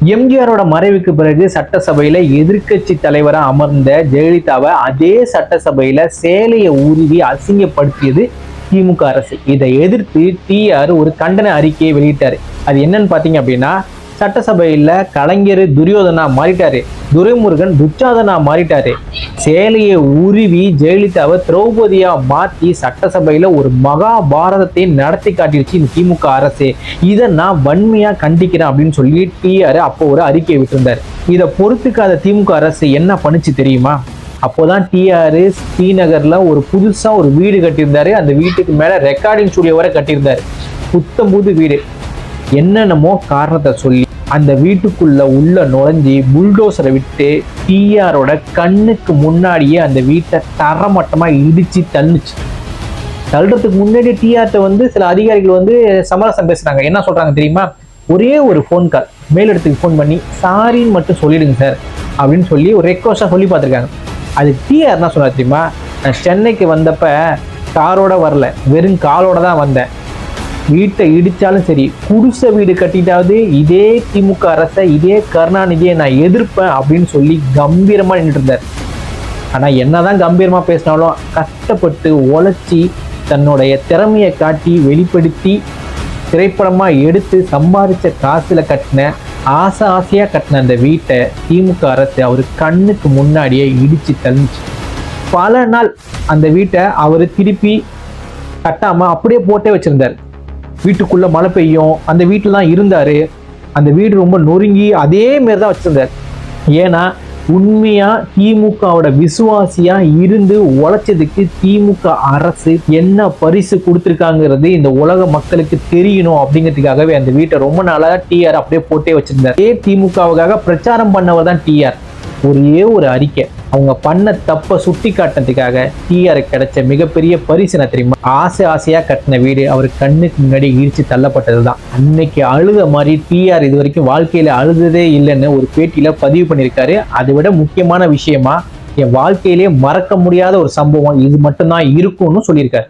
எம்ஜிஆரோட மறைவுக்கு பிறகு சட்டசபையில எதிர்க்கட்சி தலைவரா அமர்ந்த ஜெயலலிதாவை அதே சட்டசபையில சேலையை உருவி அசிங்கப்படுத்தியது திமுக அரசு. இதை எதிர்த்து டிஆர் ஒரு கண்டன அறிக்கையை வெளியிட்டாரு. அது என்னன்னு பாத்தீங்க அப்படின்னா, சட்டசபையில கலைஞர் துரியோதனா மாறிட்டாரு, துரைமுருகன் துச்சாதனா மாறிட்டாரு, சேலையை உருவி ஜெயலலிதாவை திரௌபதியா மாத்தி சட்டசபையில ஒரு மகாபாரதத்தை நடத்தி காட்டிடுச்சு இந்த திமுக அரசு. இதை நான் வன்மையா கண்டிக்கிறேன் அப்படின்னு சொல்லி டிஆர் அப்போ ஒரு அறிக்கையை விட்டிருந்தார். இதை பொறுத்துக்காத திமுக அரசு என்ன பண்ணுச்சு தெரியுமா? அப்போதான் டிஆர் ஸ்ரீநகர்ல ஒரு புதுசா ஒரு வீடு கட்டியிருந்தாரு. அந்த வீட்டுக்கு மேல ரெக்கார்டிங் ஸ்டுடியோ வரை கட்டியிருந்தாரு. புத்தம் புது வீடு. என்னென்னமோ காரணத்தை சொல்லி அந்த வீட்டுக்குள்ள உள்ள நுழைஞ்சி புல்டோசரை விட்டு டிஆரோட கண்ணுக்கு முன்னாடியே அந்த வீட்டை தரமட்டமா இடிச்சு தள்ளுச்சு. தள்ளுறதுக்கு முன்னாடி டிஆர்ட்ட சில அதிகாரிகள் சமரசம் பேசுறாங்க. என்ன சொல்றாங்க தெரியுமா? ஒரே ஒரு ஃபோன் கால் மேலிடத்துக்கு ஃபோன் பண்ணி சாரின்னு மட்டும் சொல்லிடுங்க சார் அப்படின்னு சொல்லி ஒரு ரெக்வஸ்டா சொல்லி பார்த்துருக்காங்க. அது டிஆர் என்ன சொன்னா தெரியுமா? நான் சென்னைக்கு வந்தப்ப காரோட வரல, வெறும் காலோட தான் வந்தேன். வீட்டை இடிச்சாலும் சரி, குடிசை வீடு கட்டிட்டாவது இதே திமுக அரசை, இதே கருணாநிதியை நான் எதிர்ப்பேன் அப்படின்னு சொல்லி கம்பீரமா நின்றுட்டு இருந்தார். ஆனா என்னதான் கம்பீரமா பேசினாலும் கஷ்டப்பட்டு உழைச்சி தன்னுடைய திறமையை காட்டி வெளிப்படுத்தி திரைப்படமா எடுத்து சம்பாதிச்ச காசுல கட்டின ஆசையா கட்டின அந்த வீட்டை திமுக அரசு அவர் கண்ணுக்கு முன்னாடியே இடிச்சு தள்ளிச்சு. பல நாள் அந்த வீட்டை அவர் திருப்பி கட்டாம அப்படியே போட்டே வச்சிருந்தார். வீட்டுக்குள்ள மழை பெய்யும், அந்த வீட்டுல தான் இருந்தாரு. அந்த வீடு ரொம்ப நொறுங்கி அதே மாதிரிதான் வச்சிருந்தார். ஏன்னா உண்மையா திமுகவோட விசுவாசியா இருந்து உழைச்சதுக்கு திமுக அரசு என்ன பரிசு கொடுத்திருக்காங்கிறது இந்த உலக மக்களுக்கு தெரியணும் அப்படிங்கிறதுக்காகவே அந்த வீட்டை ரொம்ப நாளா டிஆர் அப்படியே போட்டே வச்சிருந்தார். அதே திமுகவுக்காக பிரச்சாரம் பண்ணவர் தான் டிஆர். ஒரே ஒரு அறிக்கை, அவங்க பண்ண தப்ப சுட்டி காட்டுறதுக்காக டிஆர் கிடைச்ச மிகப்பெரிய பரிசு என்ன தெரியுமா? ஆசையா கட்டின வீடு அவர் கண்ணுக்கு முன்னாடி இடிச்சு தள்ளப்பட்டதுதான். அன்னைக்கு அழுத மாதிரி டிஆர் இது வரைக்கும் வாழ்க்கையில அழுததே இல்லைன்னு ஒரு பேட்டியில பதிவு பண்ணியிருக்காரு. அதை விட முக்கியமான விஷயமா, என் வாழ்க்கையிலேயே மறக்க முடியாத ஒரு சம்பவம் இது மட்டும்தான் இருக்கும்னு சொல்லியிருக்காரு.